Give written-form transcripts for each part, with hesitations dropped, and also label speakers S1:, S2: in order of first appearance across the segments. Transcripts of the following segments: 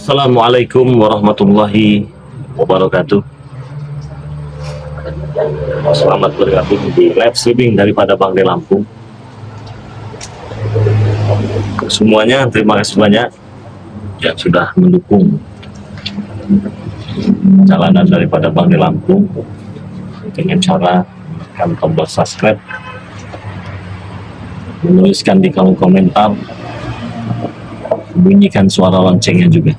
S1: Assalamualaikum warahmatullahi wabarakatuh. Selamat bergabung di live streaming daripada Bang De Lampung. Semuanya terima kasih banyak yang sudah mendukung jalanan daripada Bang De Lampung dengan cara menekan tombol subscribe, menuliskan di kolom komentar, bunyikan suara loncengnya juga.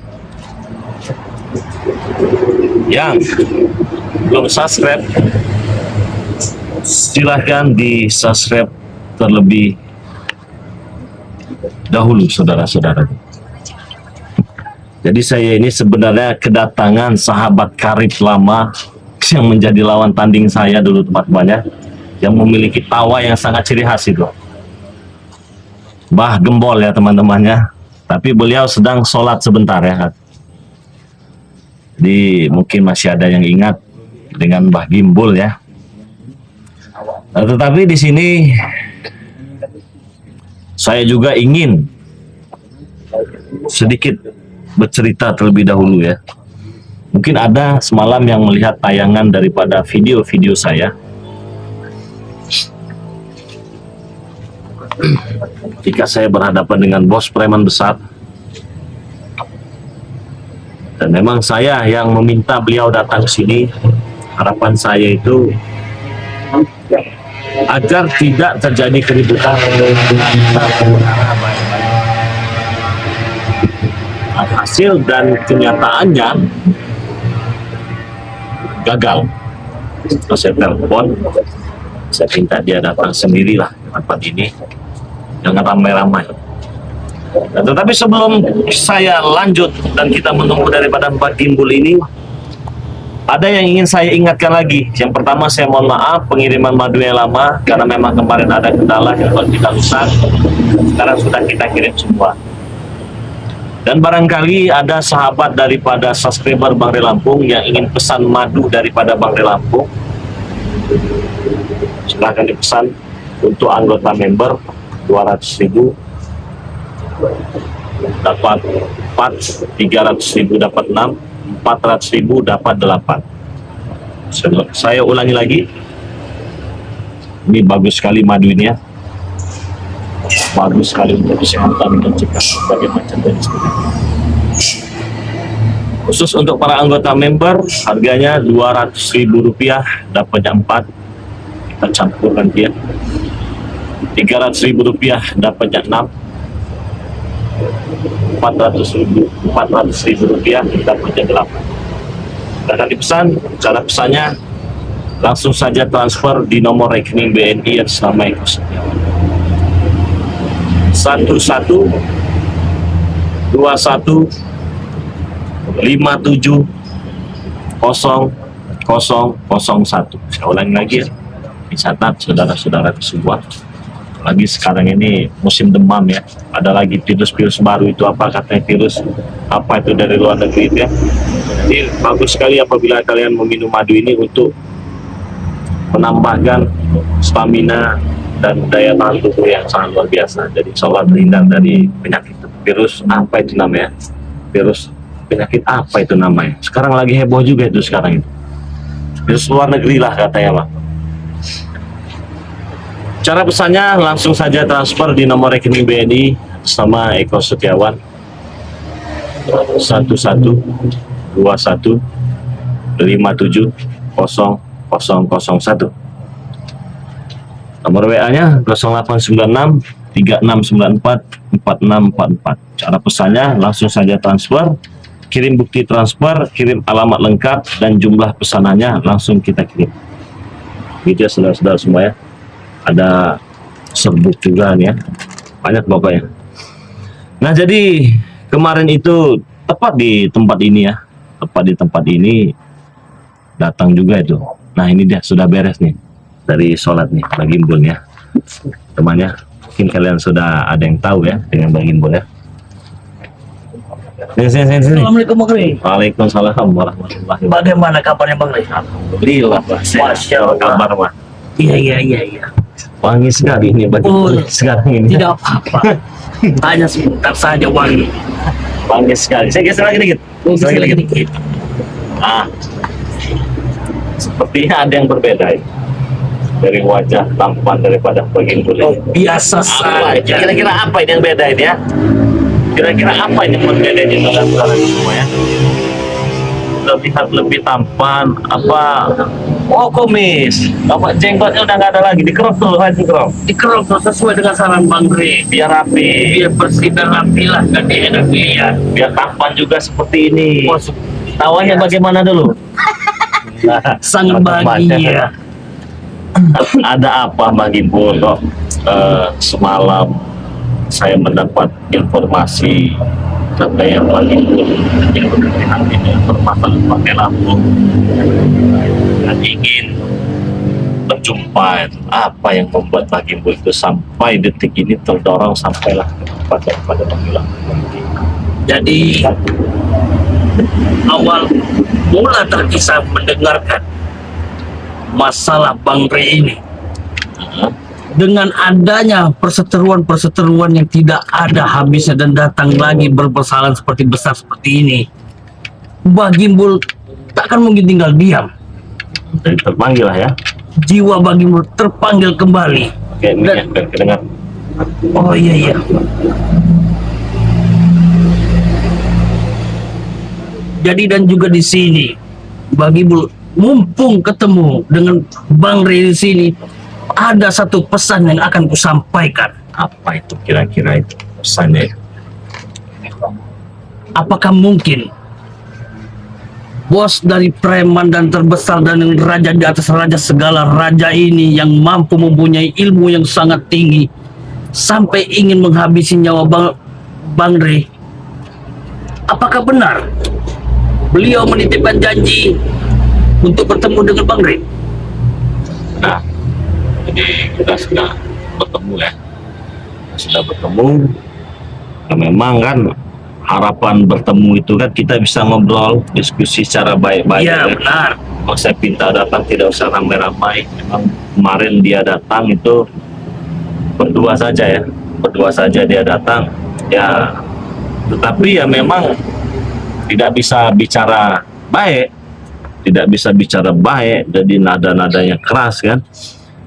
S1: Yang belum subscribe, silahkan di subscribe terlebih dahulu, saudara-saudara. Jadi saya ini sebenarnya kedatangan sahabat karib lama yang menjadi lawan tanding saya dulu teman-temannya, yang memiliki tawa yang sangat ciri khas itu, Mbah Gembol ya teman-temannya. Tapi beliau sedang sholat sebentar ya. Jadi mungkin masih ada yang ingat dengan Mbah Gimbul ya. Nah, tetapi di sini saya juga ingin sedikit bercerita terlebih dahulu ya. Mungkin ada semalam yang melihat tayangan daripada video-video saya ketika saya berhadapan dengan bos preman besar. Dan memang saya yang meminta beliau datang ke sini. Harapan saya itu agar tidak terjadi keributan, kita berharap baik-baik. Hasil dan kenyataannya gagal. Terus saya telepon, saya minta dia datang sendirilah ke tempat ini, jangan ramai-ramai. Nah, tetapi sebelum saya lanjut dan kita menunggu daripada Mbak Gimbul ini, ada yang ingin saya ingatkan lagi. Yang pertama, saya mohon maaf pengiriman madu yang lama karena memang kemarin ada kendala yang baru kita rusak. Sekarang sudah kita kirim semua. Dan barangkali ada sahabat daripada subscriber Bang De Lampung yang ingin pesan madu daripada Bang De Lampung, silahkan dipesan. Untuk anggota member 200.000 dapat 4, 300.000 dapat 6, 400.000 dapat 8. Saya ulangi lagi, ini bagus sekali madu ini ya, bagus sekali untuk kesehatan, mencegah berbagai macam jenis penyakit. Khusus untuk para anggota member, harganya Rp200.000, dapatnya 4, kita campurkan dia. Rp300.000, dapatnya 6. Rp400.000 dapatnya 8. Dan dipesan, cara pesannya langsung saja transfer di nomor rekening BNI yang sama Eko Setiawan 112121570001. Saya ulangi lagi ya, dicatat saudara-saudara semua. Lagi sekarang ini musim demam ya, ada lagi virus-virus baru itu, apa katanya virus apa itu dari luar negeri itu ya. Jadi bagus sekali apabila kalian meminum madu ini untuk menambahkan stamina dan daya tahan tubuh yang sangat luar biasa. Jadi seolah terhindar dari penyakit virus apa itu namanya, virus penyakit apa itu namanya, sekarang lagi heboh juga itu sekarang itu, virus luar negeri lah katanya Pak. Cara pesannya langsung saja transfer di nomor rekening BNI sama Eko Setiawan 1121570001. Nomor WA-nya 089636944644. Cara pesannya langsung saja transfer, kirim bukti transfer, kirim alamat lengkap dan jumlah pesanannya langsung kita kirim. Gitu ya saudara-saudara semua ya. Ada serbuk juga nih ya, banyak pokoknya. Nah jadi kemarin itu tepat di tempat ini ya, tepat di tempat ini datang juga itu. Nah ini dia sudah beres nih dari sholat nih Bang Gimbul ya temannya. Mungkin kalian sudah ada yang tahu ya dengan Bang Gimbul ya. Sini.
S2: Assalamualaikum Bang Rey.
S1: Waalaikumsalam warahmatullahi wabarakatuh.
S2: Bagaimana kabarnya Bang Rey?
S1: Alhamdulillah Pak.
S2: Masya Allah.
S1: Kabar Pak?
S2: Iya.
S1: Wangi sekali ini baju
S2: Oh,
S1: sekarang ini.
S2: Tidak apa-apa. Hanya sebentar saja wangi.
S1: Wangi sekali. Saya geser lagi dikit.
S2: Geser lagi
S1: dikit. Ah, sepertinya ada yang berbeda ini. Dari wajah tampan daripada Bagimbul ini.
S2: Biasa
S1: Apa?
S2: saja.
S1: Kira-kira apa ini yang beda ini ya? Kira-kira apa ini yang berbeda di saudara semua ya? Terlihat lebih tampan apa? Oh, kumis. Apa jenggotnya udah nggak ada lagi, dikerok dulu, dikerok.
S2: Dikerok sesuai dengan saran Bang Rey.
S1: Biar rapi,
S2: Biar bersih dan rapi lah, kan dia enak dilihat.
S1: biar tampan juga seperti ini.
S2: Wah,
S1: Tawanya bagaimana dulu?
S2: sangat bahagia.
S1: Ada apa Mbak Gimbul kok semalam saya mendapat informasi katanya Mbak Gimbul yang berkaitan dengan permasalahan pakai lampu dan ingin menjumpai apa yang membuat Mbak Gimbul itu sampai detik ini terdorong sampailah pada panggilan.
S2: Jadi awal mula terkisah mendengarkan masalah Bang Rey ini dengan adanya perseteruan-perseteruan yang tidak ada habisnya dan datang lagi berpesalan seperti besar seperti ini, Mbah Gimbul takkan mungkin tinggal diam.
S1: Jadi terpanggil lah ya.
S2: Jiwa Mbah Gimbul terpanggil kembali.
S1: Kayak minyak biar kedengar.
S2: Oh iya. Jadi dan juga di sini Mbah Gimbul mumpung ketemu dengan Bang Rey di sini, ada satu pesan yang akan kusampaikan.
S1: Apa itu kira-kira itu pesannya?
S2: Apakah mungkin bos dari preman dan terbesar dan yang raja di atas raja segala raja ini yang mampu mempunyai ilmu yang sangat tinggi sampai ingin menghabisi nyawa Bang Rey? Apakah benar beliau menitipkan janji untuk bertemu dengan Bang Rey?
S1: Nah, jadi kita sudah bertemu ya, sudah bertemu. Nah, memang kan harapan bertemu itu kan kita bisa ngobrol, diskusi secara baik-baik.
S2: Iya,
S1: ya.
S2: benar.
S1: Kalau saya pinta datang tidak usah ramai-ramai. Memang kemarin dia datang itu berdua saja ya, berdua saja dia datang. Ya, tetapi ya memang tidak bisa bicara baik. Tidak bisa bicara baik, jadi nada-nadanya keras kan.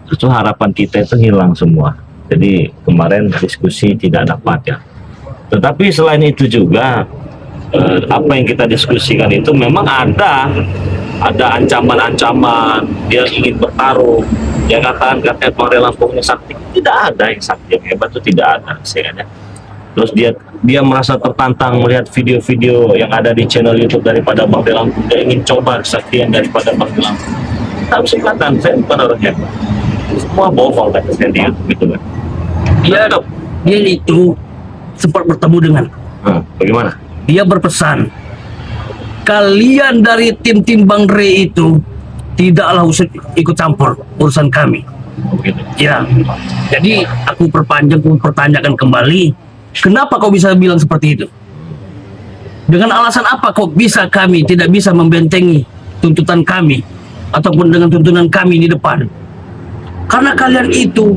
S1: Itu harapan kita itu hilang semua. Jadi kemarin diskusi tidak dapat ya. Tetapi selain itu juga apa yang kita diskusikan itu memang ada ancaman-ancaman. Dia ingin bertarung. Dia katakan katanya Bang Rey Lampungnya sakti. Tidak ada yang sakti yang hebat itu tidak ada. Saya Terus dia merasa tertantang melihat video-video yang ada di channel YouTube daripada Bang Rey Lampung. Dia ingin coba kesaktian daripada Bang Rey Lampung. Tapi saya katakan saya bukan orang hebat. Semua bohong kata saya di YouTube gitu kan.
S2: Dia itu sempat bertemu dengan.
S1: Bagaimana?
S2: Dia berpesan, kalian dari tim-tim Bang Rey itu tidaklah usah ikut campur urusan kami.
S1: Begitu.
S2: Ya, jadi aku pertanyakan kembali, kenapa kau bisa bilang seperti itu? Dengan alasan apa kok bisa kami tidak bisa membentengi tuntutan kami ataupun dengan tuntunan kami di depan? Karena kalian itu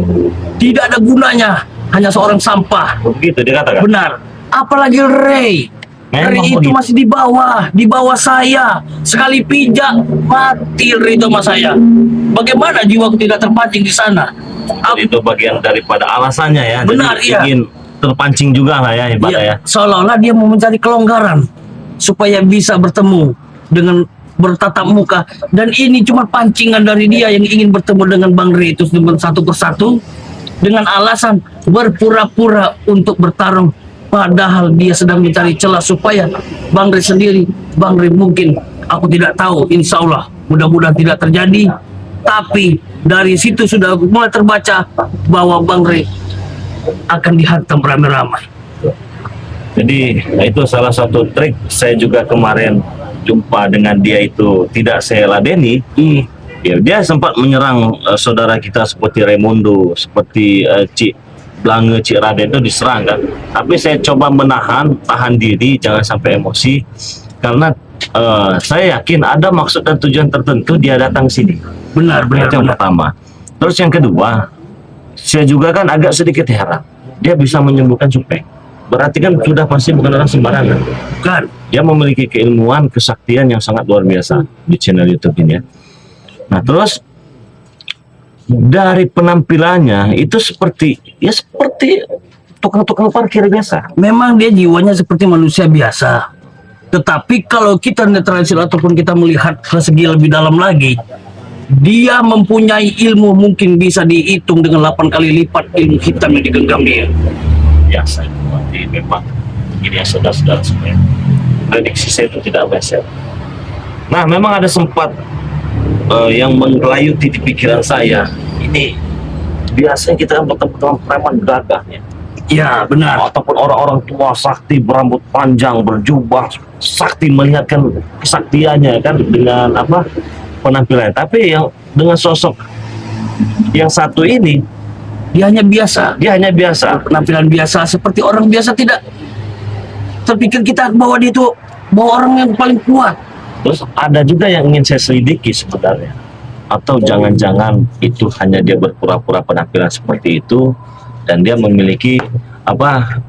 S2: tidak ada gunanya, hanya seorang sampah.
S1: Begitu dia katakan.
S2: Benar. Apalagi Rey.
S1: Memang
S2: Rey itu
S1: begitu.
S2: masih di bawah saya. Sekali pijak mati Rey itu sama saya. Bagaimana jiwaku tidak terpancing di sana?
S1: Jadi itu bagian daripada alasannya ya.
S2: Benar,
S1: Jadi
S2: iya.
S1: ingin terpancing juga lah ya ibadah ya.
S2: Seolah-olah dia mau mencari kelonggaran supaya bisa bertemu dengan bertatap muka, dan ini cuma pancingan dari dia yang ingin bertemu dengan Bang Rey itu dengan satu persatu dengan alasan berpura-pura untuk bertarung, padahal dia sedang mencari celah supaya Bang Rey sendiri, Bang Rey mungkin, aku tidak tahu, insya Allah mudah-mudahan tidak terjadi, tapi dari situ sudah mulai terbaca bahwa Bang Rey akan dihantam ramai-ramai.
S1: Jadi itu salah satu trik. Saya juga kemarin jumpa dengan dia itu tidak saya ladeni. Ya, dia sempat menyerang saudara kita seperti Raimundo, seperti Cik Blange, Cik Raden itu diserang kan. Tapi saya coba tahan diri, jangan sampai emosi, karena saya yakin ada maksud dan tujuan tertentu dia datang sini.
S2: Benar.
S1: Itu yang pertama. Terus yang kedua, saya juga kan agak sedikit heran. dia bisa menyembuhkan Supeng. Berarti kan sudah pasti bukan orang sembarangan.
S2: Kan?
S1: Dia memiliki keilmuan, kesaktian yang sangat luar biasa di channel YouTube ini ya. Nah, terus dari penampilannya itu seperti tukang-tukang parkir biasa.
S2: Memang dia jiwanya seperti manusia biasa. Tetapi kalau kita netralisir ataupun kita melihat ke segi lebih dalam lagi, dia mempunyai ilmu mungkin bisa dihitung dengan 8 kali lipat ilmu hitam yang digenggam dia.
S1: Biasa. Berarti memang ini ya saudara-saudara semua. Prediksi saya itu tidak meleset. Nah, memang ada sempat yang menggelayuti di pikiran saya. Ini biasanya kita kan bertemu dengan preman gagahnya.
S2: Ya, benar.
S1: Ataupun orang-orang tua sakti berambut panjang, berjubah, sakti melihatkan kesaktiannya kan dengan apa penampilannya. Tapi yang dengan sosok yang satu ini,
S2: Dia hanya biasa.
S1: dia hanya biasa.
S2: Penampilan biasa seperti orang biasa, tidak terpikir kita bahwa dia itu orang yang paling kuat.
S1: Terus ada juga yang ingin saya selidiki sebenarnya. Atau jangan-jangan itu hanya dia berpura-pura penampilan seperti itu dan dia memiliki apa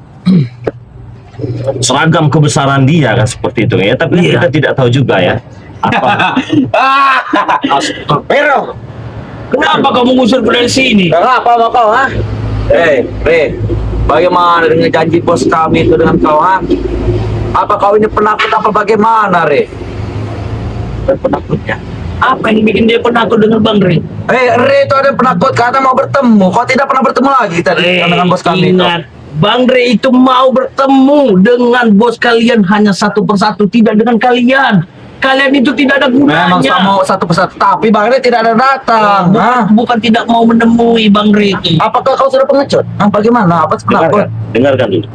S1: seragam kebesaran dia kan seperti itu ya. Tapi kan
S2: Iya.
S1: kita tidak tahu juga ya. Apa?
S3: Pero,
S2: Kenapa kamu ngusir dari sini?
S3: kenapa mau kau, ha? Re, bagaimana dengan janji bos kami itu dengan kau, ha? Apa kau ini penakut apa bagaimana, Re?
S1: Penakutnya.
S2: Apa yang bikin dia penakut dengan Bang Re?
S3: Re itu ada penakut karena mau bertemu. Kau tidak pernah bertemu lagi tadi dengan bos kami itu.
S2: Ingat, Bang Re itu mau bertemu dengan bos kalian hanya satu persatu, tidak dengan kalian. Kalian itu tidak ada
S3: Memang
S2: gunanya.
S3: mau satu persatu, tapi Bang Re tidak ada datang, ha?
S2: Bukan tidak mau menemui Bang Re itu.
S3: Apakah kau sudah pengecut? Bagaimana? Apa penakut?
S1: Dengarkan dulu.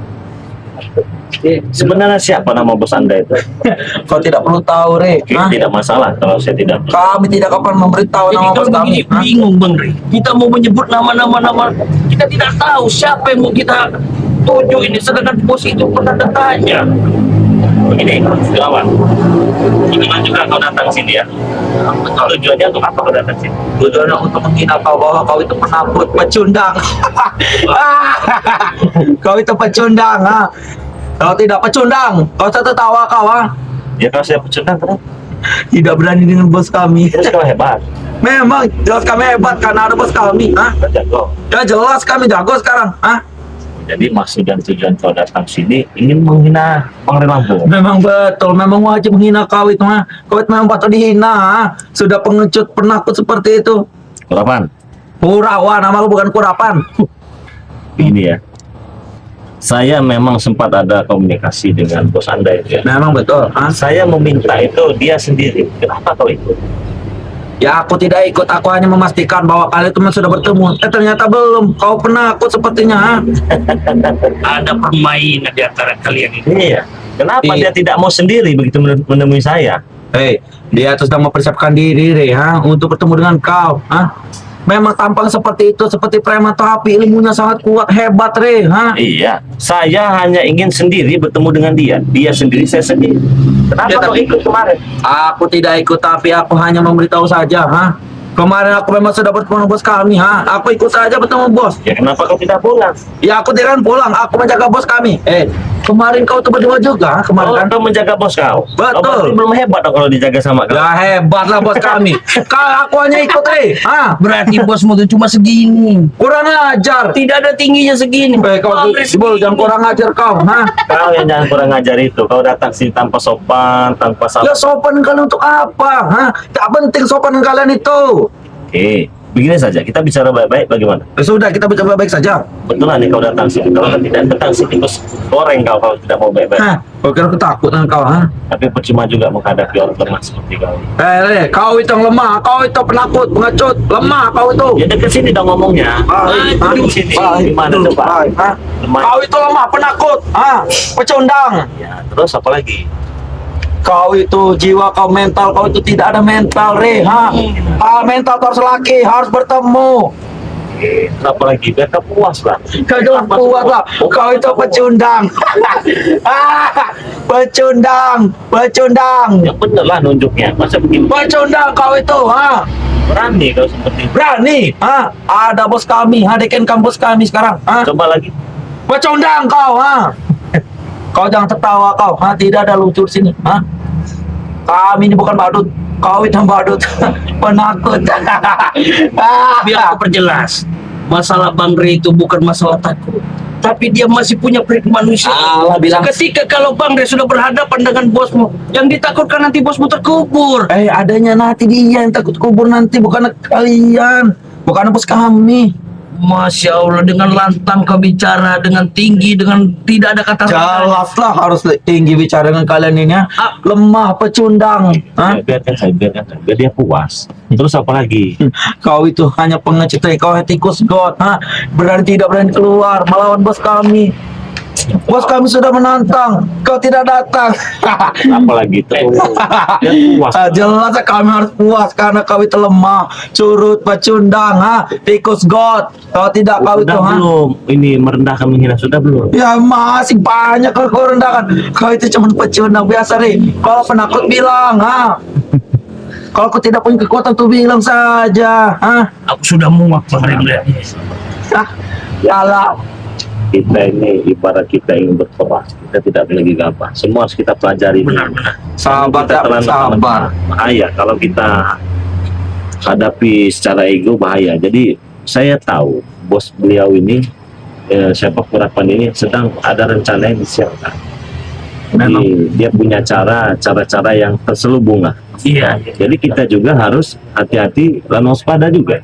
S1: Sebenarnya siapa nama bos Anda itu?
S3: Kau tidak perlu tahu, Re.
S1: Oke,
S3: ha?
S1: tidak masalah kalau saya tidak.
S3: Kami tidak akan memberitahu
S2: Jadi
S3: nama
S2: kalau
S3: bos kami.
S2: begini,
S3: ha?
S2: bingung Bang Re. Kita mau menyebut nama-nama, kita tidak tahu siapa yang mau kita tuju ini. Sedangkan bos itu pernah tanya.
S1: Begini, kawan. Kebetulan juga kau datang sini ya. Tujuannya untuk apa kau datang sini?
S3: Tujuannya untuk menghina kau bahwa kau itu penakut, pecundang. Kau itu pecundang, ha? Kau tidak pecundang. Kau tertawa kau, ha?
S1: Ya kalau saya pecundang kenapa?
S3: Tidak berani dengan bos kami.
S1: Terus kau hebat.
S3: Memang jelas kami hebat karena ada bos kami, ha?
S1: Kau jago.
S3: Ya jelas kami jago sekarang, ha?
S1: Jadi maksud dan tujuan kau datang sini ingin menghina Bang Lampung.
S3: Memang betul, memang wajib menghina kau itu, ha? Kau itu memang patut dihina, ha? Sudah pengecut, penakut seperti itu.
S1: Kurapan,
S3: Kurawa, nama lu bukan Kurapan.
S1: ini ya. Saya memang sempat ada komunikasi dengan bos Anda itu ya.
S3: Memang betul, ha?
S1: Saya meminta itu dia sendiri. Kenapa kau ikut?
S3: Ya aku tidak ikut, aku hanya memastikan bahwa kalian itu memang sudah bertemu. Ternyata belum, kau penakut sepertinya, ha?
S2: Ada permainan di antara kalian ini.
S1: Iya. Kenapa
S3: Iya.
S1: dia tidak mau sendiri begitu menemui saya?
S3: Dia itu sedang mempersiapkan diri, Re, ha? Untuk bertemu dengan kau, ha? Memang tampang seperti itu, seperti preman, tapi ilmunya sangat kuat, hebat, Re, ha?
S1: Iya. Saya hanya ingin sendiri bertemu dengan dia. Dia sendiri, saya sendiri. Kenapa
S3: Ya,
S1: kau
S3: tapi-
S1: ikut kemarin?
S3: Aku tidak ikut, tapi aku hanya memberitahu saja, ha? Kemarin aku memang sudah bertemu bos kami, ha? Aku ikut saja bertemu bos.
S1: Ya kenapa kau tidak pulang?
S3: Ya aku tidak akan pulang, aku menjaga bos kami. Kemarin kau tuh berdua juga, ha? Kemarin
S1: Oh,
S3: kan?
S1: kau menjaga bos kau.
S3: Betul.
S1: Kau berarti belum hebat dong kalau dijaga sama kau.
S3: Ya hebat lah bos kami. Aku hanya ikut, Re, ha?
S2: Berarti bosmu itu cuma segini.
S3: Kurang ajar.
S2: Tidak ada tingginya segini.
S3: Kau
S2: Bang Re
S3: Bol, jangan kurang ajar kau, ha?
S1: Kau yang jangan kurang ajar itu. Kau datang sini tanpa sopan, tanpa
S3: Ya
S1: salam.
S3: sopan kalian untuk apa, ha? Tak penting sopan kalian itu.
S1: Oke, begini saja. Kita bicara baik-baik bagaimana?
S3: Ya sudah, kita bicara baik saja.
S1: Betulan nih kau datang sini. Kalau kau tidak datang sini, terus goreng kau kalau tidak mau baik-baik.
S3: Hah, kau kira aku takut dengan kau, ha?
S1: Tapi percuma juga menghadapi orang lemah seperti kau.
S3: Re, kau itu yang lemah, kau itu penakut, pengecut, lemah kau itu.
S1: Ya dekat sini dong ngomongnya.
S3: Baik,
S1: Di
S3: baik,
S1: sini.
S3: baik,
S1: Di mana
S3: baik,
S1: coba?
S3: baik, ha?
S1: Lemah.
S3: Kau itu lemah, penakut, ha? Pecundang.
S1: Ya, terus apa lagi?
S3: Kau itu jiwa, kau mental, kau itu tidak ada mental, Re, ha? Mental kau harus laki, harus bertemu.
S1: Terus apa lagi? Biar kau puas lah.
S3: Kau jangan kuat lah, kau itu pecundang. Pecundang, pecundang.
S1: Yang bener lah nunjuknya. Masa begini?
S3: Pecundang kau itu, ha?
S1: Berani kau seperti itu.
S3: Berani, ha? Ada bos kami, ha? Deken kampus kami sekarang, ha?
S1: Coba lagi.
S3: Pecundang kau, ha? Kau jangan tertawa kau, ha? Tidak ada lucu di sini, ha? Kami ini bukan badut, kau itu yang badut, penakut.
S2: Biar aku perjelas. Masalah Bang Rey itu bukan masalah takut, tapi dia masih punya prinsip manusia.
S3: Allah bilang.
S2: Ketika kalau Bang Rey sudah berhadapan dengan bosmu, yang ditakutkan nanti bosmu terkubur.
S3: Adanya nanti dia yang takut kubur nanti, bukan kalian, bukan bos kami.
S2: Masya Allah, dengan lantang kau bicara, dengan tinggi, dengan tidak ada kata
S3: Jelaslah harus tinggi bicara dengan kalian ini, ya. Lemah, pecundang, ha?
S1: Biarkan saya, biar dia puas. Terus apa lagi?
S3: Kau itu hanya pengecut, kau tikus god, ha? Tidak berani keluar melawan bos kami. Bos kami sudah menantang, kau tidak datang.
S1: Apa lagi terus? Biar puas.
S3: Jelas kami harus puas karena kau itu lemah, curut, pecundang, ha? Tikus god. Kau tidak, kau itu,
S1: Sudah
S3: ha?
S1: belum? Ini merendahkan menghina sudah belum?
S3: Ya masih banyak kalau kau rendahkan. Kau itu cuma pecundang biasa, Ri. Kalau penakut bilang, ha? Kalau kau tidak punya kekuatan tuh bilang saja, ha?
S2: Aku sudah muak Bang Rey melihatnya.
S3: Ah, yalah.
S1: Kita ini ibarat kita ingin berperang, kita tidak boleh gegabah. Semua harus kita pelajari.
S2: Benar-benar.
S3: Sabar,
S1: Kita terlalu
S3: sabar.
S1: bahaya kalau kita hadapi secara ego, bahaya. Jadi saya tahu bos beliau ini sepak kurapan ini sedang ada rencana yang disiapkan.
S3: Memang.
S1: Jadi, dia punya cara-cara yang terselubung lah.
S2: Iya.
S1: Jadi kita juga harus hati-hati dan waspada juga.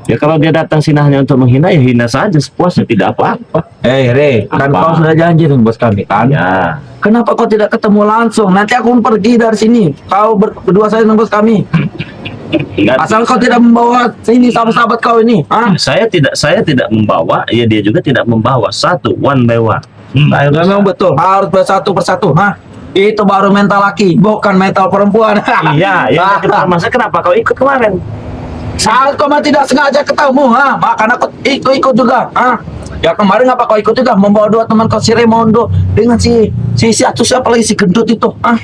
S1: Ya kalau dia datang sini hanya untuk menghina, ya hina saja sepuasnya, tidak apa-apa.
S3: Re, kan
S1: Apa?
S3: kau sudah janji dengan bos kami, kan?
S1: Ya,
S3: Kenapa kau tidak ketemu langsung? Nanti aku pun pergi dari sini. Kau berdua saja dengan bos kami.
S1: enggak.
S3: Asal kau tidak membawa sini sahabat-sahabat kau ini, ha?
S1: Saya tidak membawa, ya dia juga tidak membawa. Satu, one by one.
S3: Nah, memang betul, harus bersatu persatu, ha? Itu baru mental laki, bukan mental perempuan.
S1: Iya, ya kita masa kenapa kau ikut kemarin?
S3: Saat kau mah tidak sengaja ketemu, ha? Makanya aku ikut juga, ha? Ya kemarin apa kau ikut juga membawa dua teman kau, si Raimondo dengan si Atu, siapa lagi si gendut itu, ha?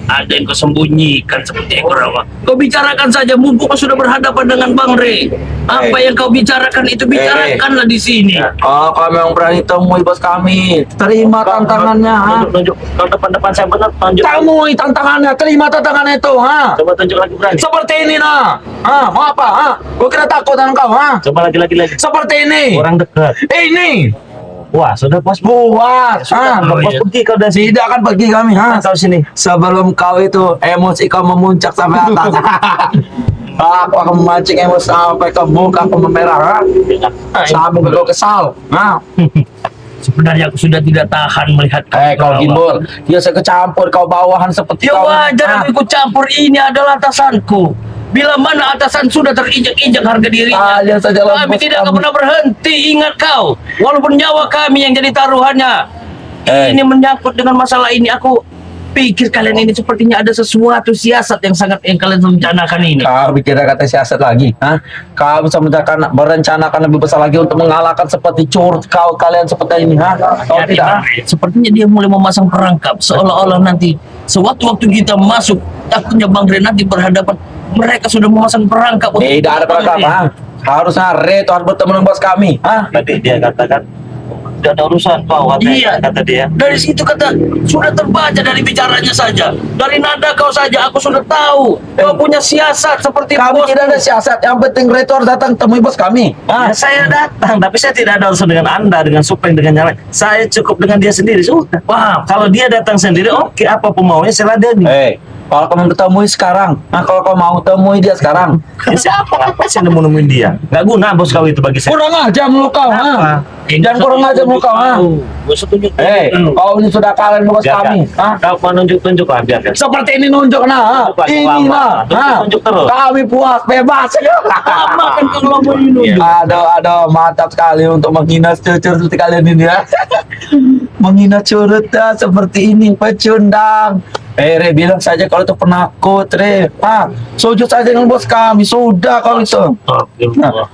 S2: Ada yang kau sembunyikan seperti ekor awak. Kau bicarakan saja, mumpung kau sudah berhadapan dengan Bang Rey. Apa yang kau bicarakan itu bicarakanlah di sini.
S3: Oh, kau memang berani temui bos kami. Terima tantangannya, ha?
S1: Tunjuk, kalau depan-depan saya benar, tunjuk.
S3: Temui tantangannya, terima tantangannya itu, ha?
S1: Coba tunjuk lagi berani.
S3: Seperti ini, nah. Ha, mau apa, ha? Gua kira takut dengan kau, ha?
S1: Coba lagi.
S3: Seperti ini.
S1: Orang dekat.
S3: Ini.
S1: Wah, sudah puas.
S3: Buat, ha?
S1: Sudah puas
S2: iya.
S1: pergi kau dari sini.
S3: Tidak akan pergi kami, ha?
S1: Kau sini.
S3: Sebelum kau itu emosi kau memuncak sampai atas. Aku akan memancing emosi sampai ke muka aku memerah, ha? Sampai kau kesal, ha?
S2: Sebenarnya aku sudah tidak tahan melihat
S3: Kau gimbal, dia saya kecampur kau bawahan seperti
S2: Ya
S3: kau.
S2: wajar
S3: ha?
S2: aku ikut campur, ini adalah atasanku. Bila mana atasan sudah terinjak-injak harga dirinya,
S3: Kalian saja lah,
S2: kami
S3: bos
S2: tidak akan
S3: kami.
S2: pernah berhenti. Ingat kau, walaupun nyawa kami yang jadi taruhannya. Ini menyangkut dengan masalah ini. Aku pikir kalian ini sepertinya ada sesuatu siasat yang sangat yang kalian rencanakan ini.
S3: Kau bicara kata siasat lagi, ha? Kau bisa merencanakan lebih besar lagi untuk mengalahkan seperti curut kalian seperti ini, ha? Kau
S2: Jadi,
S3: tidak.
S2: Bang, sepertinya dia mulai memasang perangkap seolah-olah nanti sewaktu-waktu kita masuk, takutnya Bang Rey nanti berhadapan, mereka sudah memasang perangkap.
S3: Tidak ada perangkap, ha? Harusnya Reto harus bertemu dengan bos kami, ha?
S1: Tadi dia katakan tidak ada urusan kau,
S2: Iya.
S1: kata dia.
S2: Dari situ kata sudah terbaca dari bicaranya saja, dari nada kau saja aku sudah tahu kau punya siasat seperti
S3: Kami
S2: bos.
S3: tidak ada siasat, yang penting Reto harus datang temui bos kami,
S1: Ya,
S3: ha?
S1: saya datang, tapi saya tidak ada urusan dengan Anda, dengan Supeng, dengan yang lain. Saya cukup dengan dia sendiri. Sudah.
S2: Paham?
S1: Kalau dia datang sendiri, oke, apapun maunya saya ladeni.
S3: Kalau kau mau temui sekarang, nah kalau kau mau temui dia sekarang,
S1: Ya, siapa? Apa sih yang mau nemuin dia? Nggak guna bos kau itu bagi saya.
S3: kurang aja mulut kau, ha? Jangan kurang aja mulut kau, ha?
S2: Gue setuju.
S3: Kau ini sudah kalah dengan bos kami, ha?
S1: Kau mau nunjuk-nunjuk lah, biarkan.
S3: Seperti ini nunjuk, nah, ha?
S1: Tunjuk,
S3: Ini,
S1: lama.
S3: nah, ha?
S1: Tunjuk terus.
S3: Kami puas, bebas.
S2: Apa kan kalau mau ini?
S3: Aduh, mantap sekali untuk menghina curut seperti kalian ini, ya. Menghina curut, ya, seperti ini, pecundang. Re, bilang saja kalau itu penakut, Re. Ha? Sujud saja dengan bos kami, sudah kalau itu.
S1: Astagfirullah.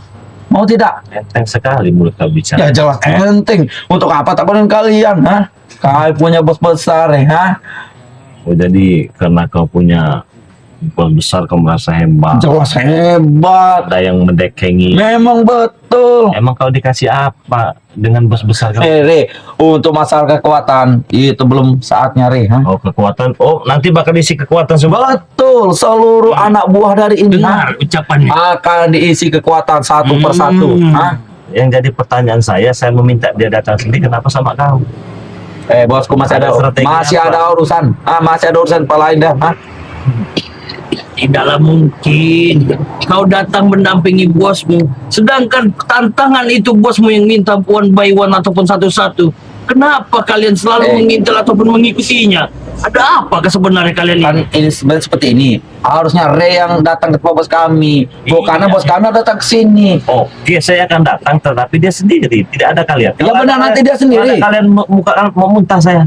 S3: Mau tidak?
S1: Enteng sekali mulut kau bicara.
S3: Ya jelas penting. Untuk apa takut dengan kalian, ha? Kau punya bos besar, ha?
S1: Oh, jadi karena kau punya bos besar kau merasa hebat.
S3: Jelas hebat.
S1: Ada yang mendekengi.
S3: Memang betul.
S1: Emang kau dikasih apa dengan bos besar kau?
S3: Re, untuk masalah kekuatan itu belum saatnya, Re. Ha?
S1: Oh, kekuatan. Oh, nanti bakal diisi kekuatan semua.
S3: Betul, seluruh anak buah dari ini
S2: Dengar ucapannya.
S3: akan diisi kekuatan satu persatu. Ha?
S1: Yang jadi pertanyaan saya meminta dia datang sini, kenapa sama kau?
S3: Bosku masih ada
S1: Ada strategi
S3: masih
S1: apa?
S3: ada urusan. Masih ada urusan lain dah. Ha?
S2: Tidaklah mungkin kau datang mendampingi bosmu, sedangkan tantangan itu bosmu yang minta one by one ataupun satu-satu. Kenapa kalian selalu mengintel ataupun mengikutinya? Ada apa sebenarnya kalian
S3: Kan
S2: ini?
S3: ini sebenarnya seperti ini. Harusnya Re yang datang ke tempat bos kami. Bukannya
S1: Iya.
S3: bos kami datang ke sini.
S1: Oke, saya akan datang, tetapi dia sendiri, tidak ada kalian.
S3: Ya benar, nanti dia sendiri.
S1: Kalau ada kalian mau muntah saya.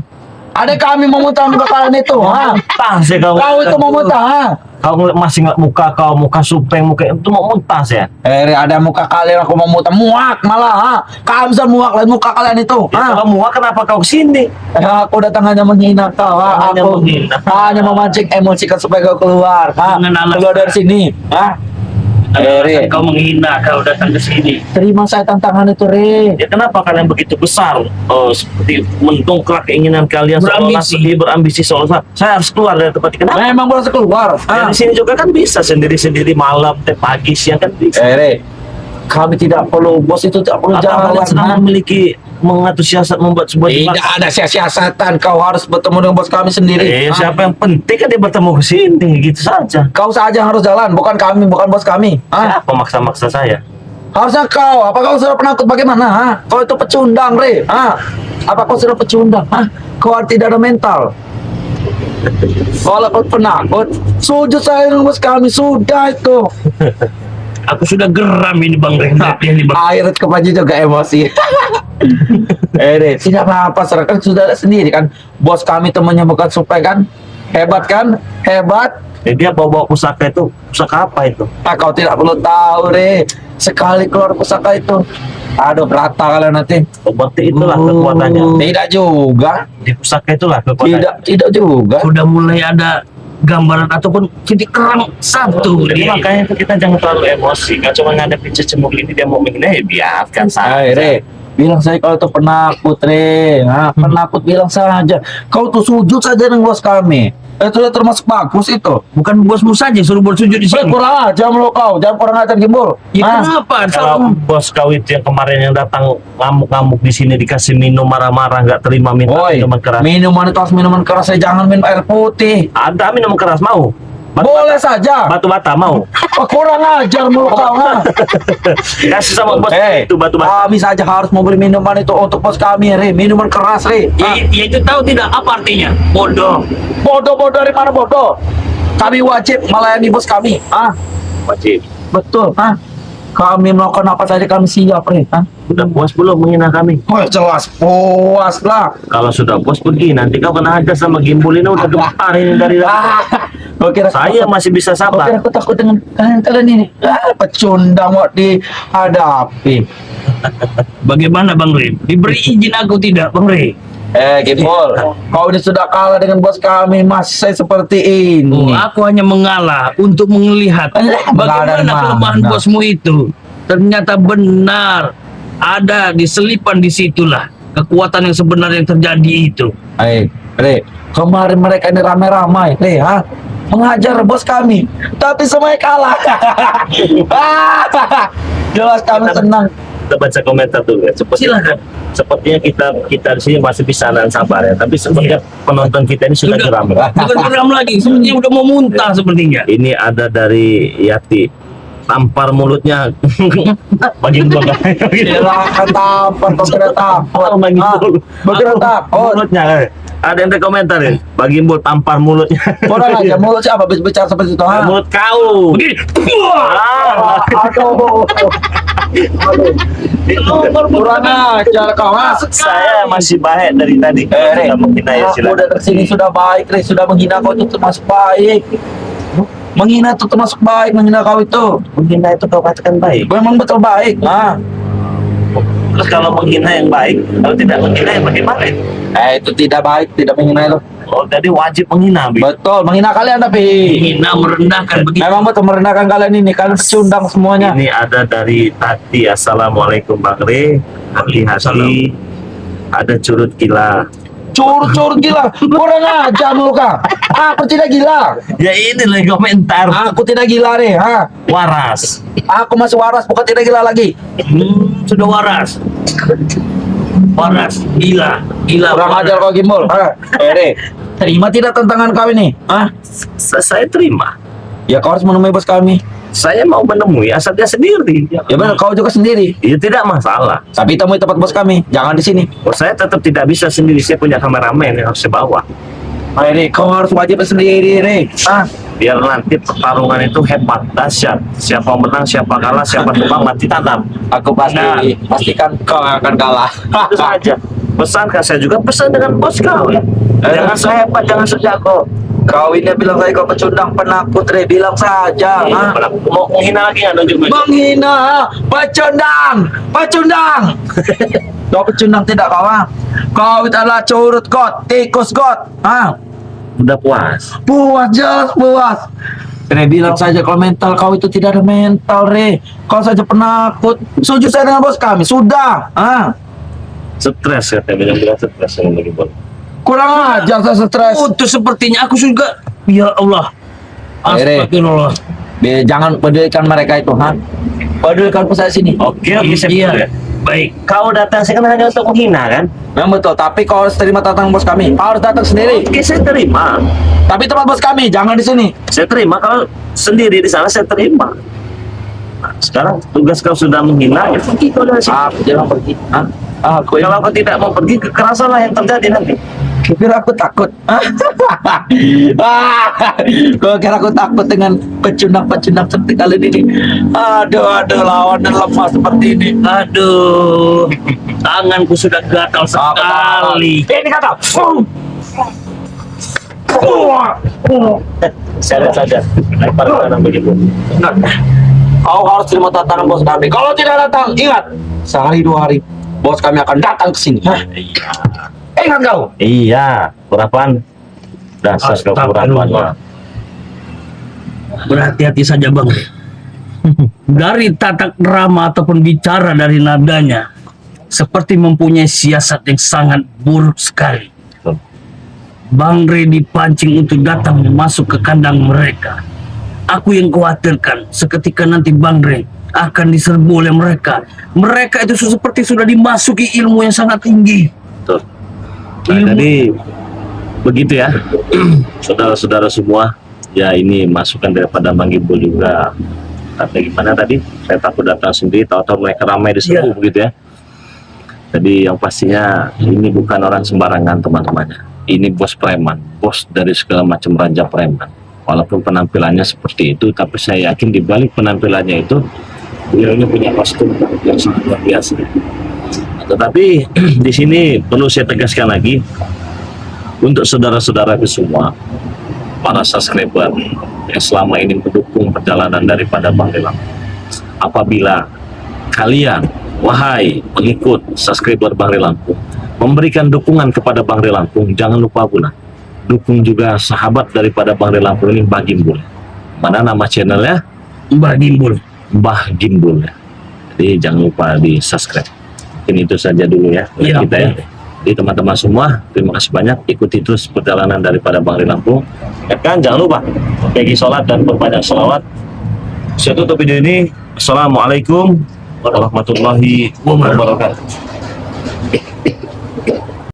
S3: Ada kami memutar di bakalan itu. Ha?
S1: Muntah saya kau.
S3: Kau itu memutar. Ha?
S1: Kau masih ngeliat muka kau, muka supeng, muka itu mau muntah saya.
S3: Re, ada muka kalian aku memutar. Muak malah. Ha? Kau bisa muak lain muka kalian itu.
S1: Ya,
S3: Ha?
S1: kalau muak kenapa kau kesini?
S3: Aku datang hanya menghina kau. Ha?
S1: Hanya
S3: Aku
S1: menghina.
S3: hanya memancing emosi kau supaya kau keluar. Ha?
S2: Dengan alasan-
S3: Keluar dari sini. Ha? Re,
S2: Kau menghina, kau datang ke sini.
S3: terima saya tantangan itu, Re.
S1: Ya kenapa kalian begitu besar? Seperti mendongkrak keinginan kalian
S2: Berambisi.
S1: berambisi seolah saya harus keluar dari tempat ini. Kenapa?
S3: Memang harus keluar.
S1: Dari sini juga kan bisa sendiri-sendiri malam, pagi, siang kan bisa.
S3: Re, kami tidak perlu, bos itu tidak perlu
S1: Atau
S3: jalan.
S1: Bapak sedang
S3: Ha?
S1: mengatur siasat membuat sebuah
S3: Tidak ada siasatan. Kau harus bertemu dengan bos kami sendiri. Ha?
S1: siapa yang penting kan dia bertemu ke sini gitu saja.
S3: Kau saja yang harus jalan, bukan kami, bukan bos kami. Ha?
S1: Siapa maksa-maksa saya?
S3: Harusnya kau. Apa kau sudah penakut bagaimana? Ha? Kau itu pecundang, Re. Ha? Apa kau sudah pecundang? Ha? Kau tidak ada mental. Kalau kau penakut, sujud saya dengan bos kami. Sudah itu.
S2: Aku sudah geram ini Bang Rey. Ini Bang.
S3: Air kepaji juga emosi. Re, tidak apa-apa. Serahkan sudah sendiri kan. Bos kami temannya bukan supaya kan. Hebat kan? Hebat.
S1: Dia bawa pusaka itu, pusaka apa itu?
S3: Kau tidak perlu tahu, Re. Sekali keluar pusaka itu, aduh rata kalian nanti.
S1: Oh, berarti itulah kekuatannya.
S3: Tidak juga.
S1: Di pusaka itulah kekuatannya.
S3: Tidak juga.
S2: Sudah mulai ada gambaran ataupun titik terang satu.
S1: Jadi
S2: Dia.
S1: makanya itu kita jangan terlalu emosi. Kalau cuma ngadepin cecemur ini dia mau menghina, ya biarkan
S3: Hai,
S1: saja.
S3: Re. Bilang saya kalau itu penakut, Re. Nah, penakut bilang saja. Kau tuh sujud saja dengan bos kami. Itu udah termasuk bagus itu.
S2: Bukan bosmu saja suruh bersujud di sini.
S3: Kurang aja lo kau. Jangan kurang ajar gimbal.
S2: Ya,
S3: Ah,
S2: kenapa?
S1: Kalau bos kau itu yang kemarin yang datang ngamuk-ngamuk di sini dikasih minum marah-marah nggak terima minta
S3: Woi,
S1: minuman keras.
S3: minuman itu harus minuman keras. Saya jangan minum air putih.
S1: Ada minuman keras mau?
S3: Boleh saja.
S1: Batu bata mau?
S3: Kurang ajar mulu kau. Ha?
S1: Kasih sama bos itu batu bata.
S3: Kami saja harus memberi minuman itu untuk bos kami, Re. Minuman keras, Re.
S2: Ya itu tahu tidak apa artinya? Bodoh.
S3: Bodoh-bodoh dari mana bodoh? Kami wajib melayani bos kami.
S1: Wajib.
S3: Betul. Kami melakukan apa saja kami siap, Re.
S1: Udah puas belum menghina kami?
S3: Oh, jelas puas lah.
S1: Kalau sudah puas pergi, nanti kau kena aja sama gimbal ini udah gemetar ini dari
S3: Kau kira
S1: saya masih bisa
S3: kau
S1: sabar.
S3: kira aku takut dengan kalian ini? Pecundang mau dihadapi.
S2: Bagaimana Bang Rey? Diberi izin aku tidak Bang Rey?
S3: Gimbal, kau ini sudah kalah dengan bos kami, masih saya seperti ini.
S2: Aku hanya mengalah untuk melihat bagaimana
S3: Mengalah
S2: kelemahan
S3: mana?
S2: bosmu itu. Ternyata benar ada diselipan di situlah kekuatan yang sebenarnya yang terjadi itu.
S3: Re, kemarin mereka ini ramai-ramai, Re, mengajar bos kami, tapi semuanya kalah. Jelas kami senang.
S1: Kita baca komentar dulu ya.
S2: Silakan.
S1: Sepertinya kita di sini masih bisa nahan sabar ya. Tapi sepertinya penonton kita ini sudah geram.
S2: Bukan geram lagi, sepertinya udah mau muntah sepertinya.
S1: Ini ada dari Yati. Tampar mulutnya. Bagi gua kan.
S3: Silakan tampar, kau kira takut.
S1: Bagi
S3: Bergerak takut.
S1: mulutnya. Ada yang komentar ya. Bagi Mbul tampar mulutnya.
S3: Kurang aja, mulut siapa bicara seperti itu?
S1: Mulut kau.
S2: Begini.
S1: Ah.
S3: Aduh. Kurang ajar kau,
S1: Saya masih baik dari tadi.
S3: Re,
S1: Kamu menghina ya
S3: aku
S1: silakan.
S3: udah kesini sudah baik, Re. Sudah menghina kau itu termasuk baik. Menghina itu termasuk baik, menghina kau itu.
S1: Menghina itu kau katakan baik.
S3: Memang betul baik.
S1: Terus kalau menghina yang baik, kalau tidak menghina yang bagaimana?
S3: Itu tidak baik, tidak menghina itu.
S1: Oh, jadi wajib menghina, Bi.
S3: Betul, menghina kalian tapi.
S2: Menghina, merendahkan begitu.
S3: Memang betul merendahkan kalian ini, kalian pecundang semuanya.
S1: Ini ada dari Tati. Assalamualaikum Bang Re. Hati-hati. Ada curut gila.
S3: Curut gila, kurang ajar muka. Aku tidak gila.
S1: Ya ini lagi komentar.
S3: Aku tidak gila deh, ha.
S1: Waras.
S3: Aku masih waras, bukan tidak gila lagi.
S2: Sudah waras. Waras, gila.
S3: Kurang
S2: waras.
S3: ajar kau Gimbal, ha. Terima tidak tantangan kau ini, ha?
S1: Saya terima.
S3: Ya kau harus menemui bos kami.
S1: Saya mau menemui asal dia sendiri.
S3: Ya benar, kau juga sendiri.
S1: Ya tidak masalah.
S3: Tapi temui tempat bos kami, jangan di sini.
S1: Oh, saya tetap tidak bisa sendiri. Saya punya kameramen yang harus saya bawa.
S3: Re, kau harus wajib sendiri, Re. Ah,
S1: Biar nanti pertarungan itu hebat, dahsyat. Siapa menang, siapa kalah, siapa tumbang mati tanam.
S3: aku pasti pastikan kau akan kalah.
S1: Itu saja. Pesankan saya juga pesan dengan bos kau ya. Jangan sehebat, jangan sejago.
S3: Kau ini bilang saya kau pecundang penakut, Re. Bilang saja.
S1: Ini
S3: Ha?
S1: mau menghina lagi nggak nunjuk baju?
S3: Menghina, pecundang. Kau pecundang tidak kau, ha? Kau itu adalah curut got, tikus got, ha?
S1: Udah puas.
S3: Puas, jelas puas. Re, bilang saja kalau mental kau itu tidak ada mental, Re. Kau saja penakut. Setuju saya dengan bos kami, sudah, ha?
S1: Stres katanya, bilang stres yang lagi bol.
S3: Kurang ajar saya stres.
S2: Oh, itu sepertinya aku juga. Ya Allah.
S3: Re.
S2: Astagfirullah.
S3: Jangan pedulikan mereka itu, ha? Pedulikan saya sini.
S1: Oke, saya
S2: Iya.
S1: betul ya.
S2: Baik.
S1: Kau datang saya kan hanya untuk menghina kan?
S3: Memang betul, tapi kau harus terima tantangan bos kami. Kau harus datang sendiri.
S1: Oke, saya terima.
S3: Tapi tempat bos kami, jangan di sini.
S1: Saya terima kalau sendiri di sana saya terima. Nah, sekarang tugas kau sudah menghina, ya pergi kau dari sini.
S3: Aku jangan pergi. Hah? Aku
S1: Kalau kau tidak mau pergi, kekerasan lah yang terjadi nanti.
S3: kira aku takut. Kau kira aku takut dengan pecundang seperti kali ini. Aduh, lawan dan lemah seperti ini.
S2: Aduh. Tanganku sudah gatal sekali.
S3: Ini kata.
S1: Saya saja. Lempar ke kanan begitu.
S3: Kau harus terima tantangan bos kami. Kalau tidak datang, ingat, sehari 2 hari bos kami akan datang ke sini. Ingat kau.
S1: Iya, kurapan. Dasar kau kurapan.
S2: Berhati-hati saja Bang. Dari tatak rama ataupun bicara dari nadanya, seperti mempunyai siasat yang sangat buruk sekali. Bang Re dipancing untuk datang masuk ke kandang mereka. Aku yang khawatirkan seketika nanti Bang Re akan diserbu oleh mereka. Mereka itu seperti sudah dimasuki ilmu yang sangat tinggi.
S1: Betul. Nah, jadi begitu ya, saudara-saudara semua. Ya ini masukan daripada Bang Gimbal juga. Kata gimana tadi? Saya takut datang sendiri, tahu-tahu mereka ramai diserbu begitu ya. Jadi yang pastinya ini bukan orang sembarangan teman-temannya. Ini bos preman, bos dari segala macam raja preman. Walaupun penampilannya seperti itu, tapi saya yakin di balik penampilannya itu beliau ini punya kostum yang sangat luar biasa. Tetapi di sini perlu saya tegaskan lagi untuk saudara-saudara semua, para subscriber yang selama ini mendukung perjalanan daripada Bang Re Lampung. Apabila kalian, wahai pengikut subscriber Bang Re Lampung, memberikan dukungan kepada Bang Re Lampung, jangan lupa pula dukung juga sahabat daripada Bang Re Lampung ini, Mbah Gimbal. Mana nama channelnya?
S2: Mbah Gimbal.
S1: Mbah Gimbal. Jadi jangan lupa di subscribe. Mungkin itu saja dulu ya dari
S2: Iya,
S1: kita ya. Jadi teman-teman semua, terima kasih banyak. Ikuti terus perjalanan daripada Bang Re Lampung. Ya kan, jangan lupa pergi sholat dan berbanyak sholawat. Saya tutup video ini. Assalamualaikum warahmatullahi wabarakatuh.